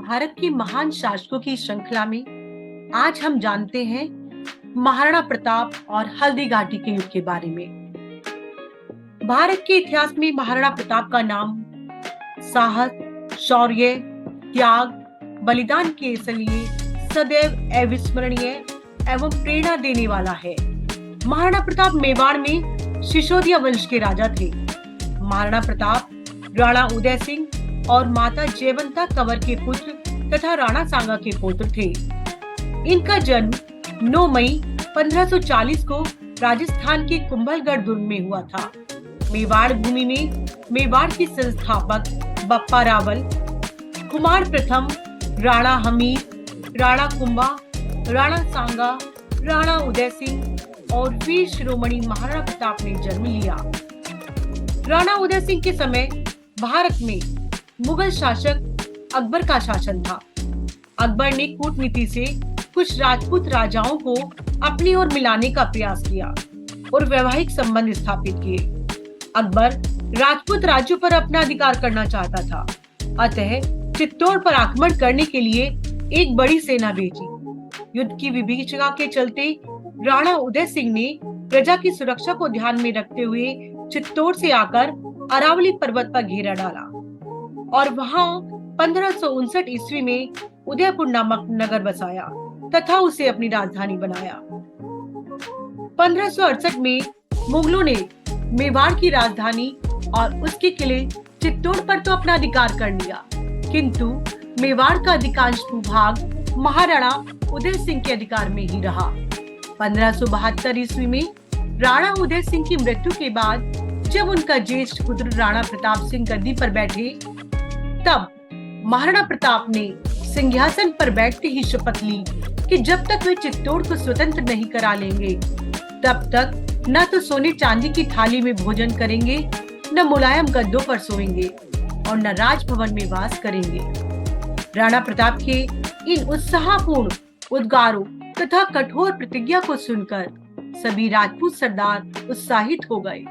भारत के महान शासकों की श्रृंखला में आज हम जानते हैं महाराणा प्रताप और हल्दी घाटी के युद्ध के बारे में। भारत के इतिहास में महाराणा प्रताप का नाम साहस, शौर्य, त्याग, बलिदान के लिए सदैव अविस्मरणीय एवं प्रेरणा देने वाला है। महाराणा प्रताप मेवाड़ में सिसोदिया वंश के राजा थे। महाराणा प्रताप राणा उदय सिंह और माता जयवंता कंवर के पुत्र तथा राणा सांगा के पौत्र थे। इनका जन्म 9 मई 1540 को राजस्थान के कुंभलगढ़ दुर्ग में हुआ था। मेवाड़ भूमि में मेवाड़ के संस्थापक बप्पा रावल, कुमार प्रथम, राणा हमीर, राणा कुंभा, राणा सांगा, राणा उदय सिंह और वीर शिरोमणि महाराणा प्रताप ने जन्म लिया। राणा उदय सिंह के समय भारत में मुगल शासक अकबर का शासन था। अकबर ने कूटनीति से कुछ राजपूत राजाओं को अपनी ओर मिलाने का प्रयास किया और वैवाहिक संबंध स्थापित किए। अकबर राजपूत राज्यों पर अपना अधिकार करना चाहता था, अतः चित्तौड़ पर आक्रमण करने के लिए एक बड़ी सेना भेजी। युद्ध की विभीषिका के चलते राणा उदय सिंह ने प्रजा की सुरक्षा को ध्यान में रखते हुए चित्तौड़ से आकर अरावली पर्वत पर घेरा डाला और वहां 1559 ईस्वी में उदयपुर नामक नगर बसाया तथा उसे अपनी राजधानी बनाया। 1568 में मुगलों ने मेवाड़ की राजधानी और उसके किले चित्तौड़ पर तो अपना अधिकार कर लिया, किंतु मेवाड़ का अधिकांश भूभाग महाराणा उदय सिंह के अधिकार में ही रहा। 1572 ईस्वी में राणा उदय सिंह की मृत्यु के बाद जब उनका ज्येष्ठ पुत्र राणा प्रताप सिंह गद्दी पर बैठे, तब महाराणा प्रताप ने सिंहासन पर बैठते ही शपथ ली कि जब तक वे चित्तौड़ को स्वतंत्र नहीं करा लेंगे, तब तक न तो सोने चांदी की थाली में भोजन करेंगे, न मुलायम गद्दों पर सोएंगे और न राजभवन में वास करेंगे। राणा प्रताप के इन उत्साहपूर्ण उद्गारों तथा कठोर प्रतिज्ञा को सुनकर सभी राजपूत सरदार उत्साहित हो गए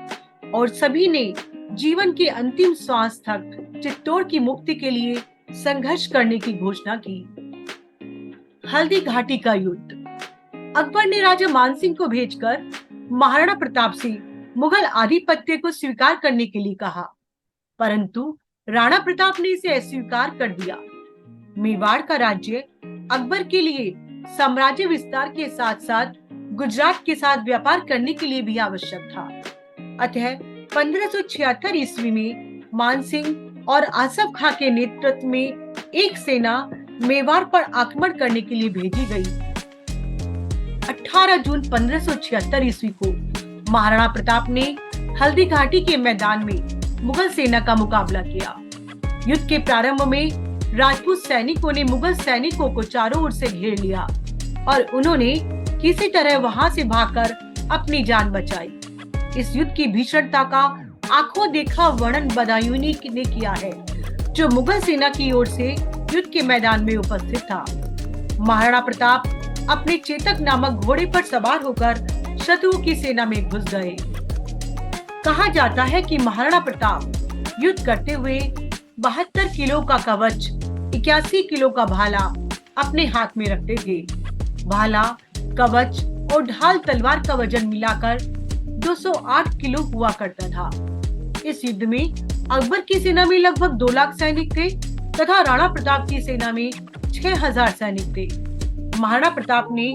और सभी ने जीवन के अंतिम श्वास तक चित्तौड़ की मुक्ति के लिए संघर्ष करने की घोषणा की। हल्दी घाटी का युद्ध। अकबर ने राजा मानसिंह को भेजकर महाराणा प्रताप से मुगल आधिपत्य को स्वीकार करने के लिए कहा, परंतु राणा प्रताप ने इसे अस्वीकार कर दिया। मेवाड़ का राज्य अकबर के लिए साम्राज्य विस्तार के साथ साथ गुजरात के साथ व्यापार करने के लिए भी आवश्यक था। अतः 1576 ईस्वी में मानसिंह और आसफ खां के नेतृत्व में एक सेना मेवाड़ पर आक्रमण करने के लिए भेजी गई। 18 जून 1576 ईस्वी को महाराणा प्रताप ने हल्दी घाटी के मैदान में मुगल सेना का मुकाबला किया। युद्ध के प्रारंभ में राजपूत सैनिकों ने मुगल सैनिकों को चारों ओर से घेर लिया और उन्होंने किसी तरह वहां से भागकर अपनी जान बचाई। इस युद्ध की भीषणता का आंखों देखा वर्णन बदायूनी ने किया है, जो मुगल सेना की ओर से युद्ध के मैदान में उपस्थित था। महाराणा प्रताप अपने चेतक नामक घोड़े पर सवार होकर शत्रुओं की सेना में घुस गए। कहा जाता है कि महाराणा प्रताप युद्ध करते हुए 72 किलो का कवच, 81 किलो का भाला अपने हाथ में रखते थे। भाला, कवच और ढाल तलवार का वजन मिलाकर 208 किलो हुआ करता था। इस युद्ध में अकबर की सेना में लगभग 2 लाख सैनिक थे तथा राणा प्रताप की सेना में 6000 सैनिक थे। महाराणा प्रताप ने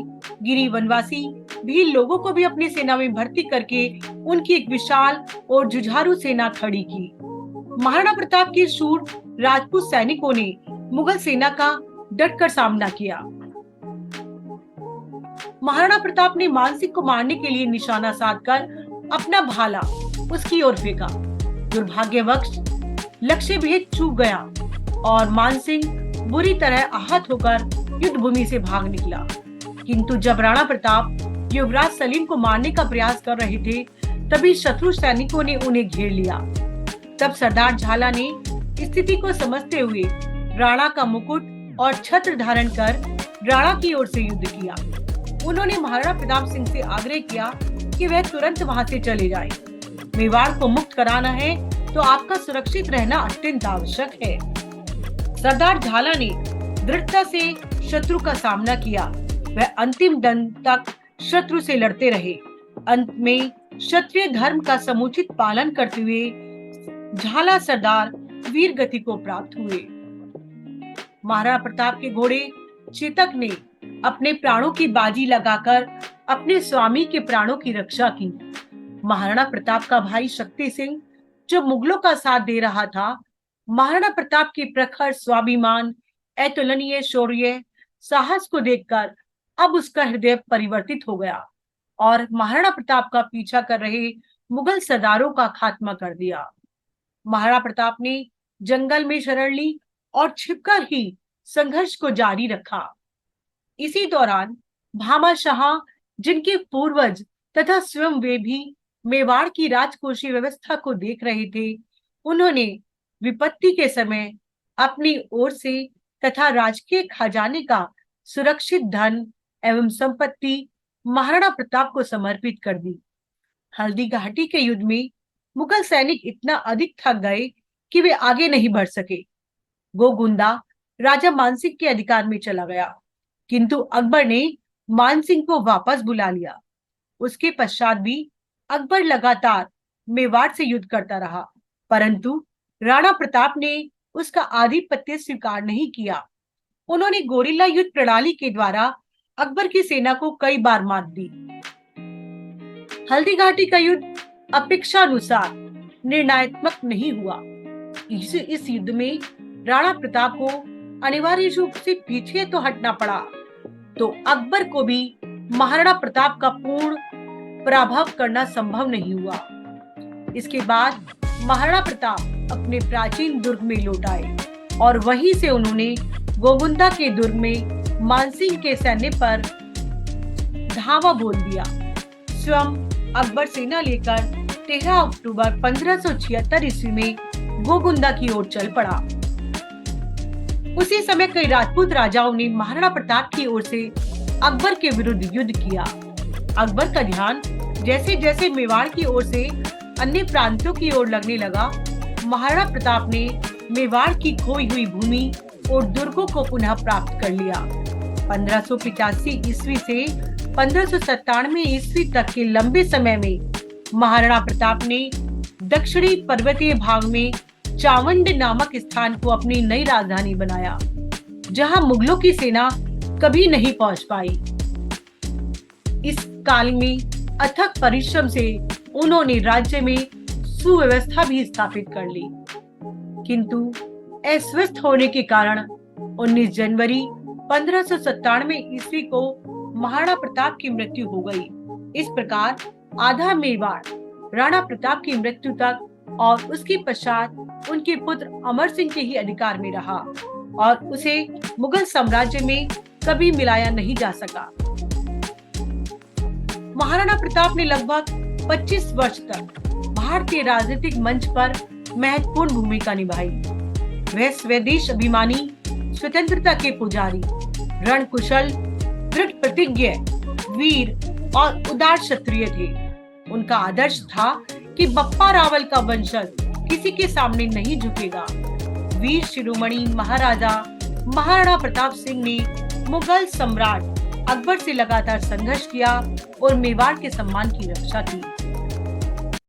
गिरी वनवासी भील लोगों को भी अपनी सेना में भर्ती करके उनकी एक विशाल और जुझारू सेना खड़ी की। महाराणा प्रताप के शूर राजपूत सैनिकों ने मुगल सेना का डटकर सामना किया। महाराणा प्रताप ने मानसिंह को मारने के लिए निशाना साधकर अपना भाला उसकी ओर फेंका। दुर्भाग्यवश लक्ष्य भेद चूक गया और मानसिंह बुरी तरह आहत होकर युद्ध भूमि से भाग निकला। किंतु जब राणा प्रताप युवराज सलीम को मारने का प्रयास कर रहे थे, तभी शत्रु सैनिकों ने उन्हें घेर लिया। तब सरदार झाला ने स्थिति को समझते हुए राणा का मुकुट और छत्र धारण कर राणा की ओर से युद्ध किया। उन्होंने महाराणा प्रताप सिंह से आग्रह किया कि वह तुरंत वहां से चले जाएं। मेवाड़ को मुक्त कराना है तो आपका सुरक्षित रहना अत्यंत आवश्यक है। सरदार झाला ने दृढ़ता से शत्रु का सामना किया। वह अंतिम दिन तक शत्रु से लड़ते रहे। अंत में क्षत्रिय धर्म का समुचित पालन करते हुए झाला सरदार वीर गति को प्राप्त हुए। महाराणा प्रताप के घोड़े चेतक ने अपने प्राणों की बाजी लगाकर अपने स्वामी के प्राणों की रक्षा की। महाराणा प्रताप का भाई शक्ति सिंह जो मुगलों का साथ दे रहा था, महाराणा प्रताप की प्रखर स्वाभिमान, अतुलनीय शौर्य, साहस को देखकर अब उसका हृदय परिवर्तित हो गया और महाराणा प्रताप का पीछा कर रहे मुगल सरदारों का खात्मा कर दिया। महाराणा प्रताप ने जंगल में शरण ली और छिपकर ही संघर्ष को जारी रखा। इसी दौरान भामाशाह, जिनके पूर्वज तथा स्वयं वे भी मेवाड़ की राजकोषीय व्यवस्था को देख रहे थे, उन्होंने विपत्ति के समय अपनी ओर से तथा राजकीय खजाने का सुरक्षित धन एवं संपत्ति महाराणा प्रताप को समर्पित कर दी। हल्दी घाटी के युद्ध में मुगल सैनिक इतना अधिक थक गए कि वे आगे नहीं बढ़ सके। गोगुंदा राजा मानसिंह के अधिकार में चला गया, किंतु अकबर ने मानसिंह को वापस बुला लिया। उसके पश्चात भी अकबर लगातार मेवाड़ से युद्ध करता रहा, परंतु राणा प्रताप ने उसका आधिपत्य स्वीकार नहीं किया। उन्होंने गोरिल्ला युद्ध प्रणाली के द्वारा अकबर की सेना को कई बार मात दी। हल्दी घाटी का युद्ध अपेक्षानुसार निर्णयात्मक नहीं हुआ। इस युद्ध में राणा प्रताप को अनिवार्य रूप से पीछे तो हटना पड़ा, तो अकबर को भी महाराणा प्रताप का पूर्ण पराभव करना संभव नहीं हुआ। इसके बाद महाराणा प्रताप अपने प्राचीन दुर्ग में लौट आए और वहीं से उन्होंने गोगुंदा के दुर्ग में मानसिंह के सैन्य पर धावा बोल दिया। स्वयं अकबर सेना लेकर 13 अक्टूबर 1576 ईस्वी में गोगुंदा की ओर चल पड़ा। उसी समय कई राजपूत राजाओं ने महाराणा प्रताप की ओर से अकबर के विरुद्ध युद्ध किया। अकबर का ध्यान जैसे जैसे मेवाड़ की ओर से अन्य प्रांतों की ओर लगने लगा, महाराणा प्रताप ने मेवाड़ की खोई हुई भूमि और दुर्गों को पुनः प्राप्त कर लिया। 1585 ईस्वी से 1597 ईस्वी तक के लंबे समय में महाराणा प्रताप ने दक्षिणी पर्वतीय भाग में चावंड नामक स्थान को अपनी नई राजधानी बनाया, जहां मुगलों की सेना कभी नहीं पहुंच पाई। इस काल में अथक परिश्रम से उन्होंने राज्य में सुव्यवस्था भी स्थापित कर ली, किंतु अस्वस्थ होने के कारण 19 जनवरी 1597 ईस्वी को महाराणा प्रताप की मृत्यु हो गई। इस प्रकार आधा मेवाड़ राणा प्रताप की मृत्यु तक और उसके पश्चात उनके पुत्र अमर सिंह के ही अधिकार में रहा और उसे मुगल साम्राज्य में कभी मिलाया नहीं जा सका। महाराणा प्रताप ने लगभग 25 वर्ष तक भारतीय राजनीतिक मंच पर महत्वपूर्ण भूमिका निभाई। वह स्वदेश अभिमानी, स्वतंत्रता के पुजारी, रणकुशल, दृढ़ प्रतिज्ञ, वीर और उदार क्षत्रिय थे। उनका आदर्श था कि बप्पा रावल का वंशज किसी के सामने नहीं झुकेगा। वीर शिरोमणि महाराजा महाराणा प्रताप सिंह ने मुगल सम्राट अकबर से लगातार संघर्ष किया और मेवाड़ के सम्मान की रक्षा की।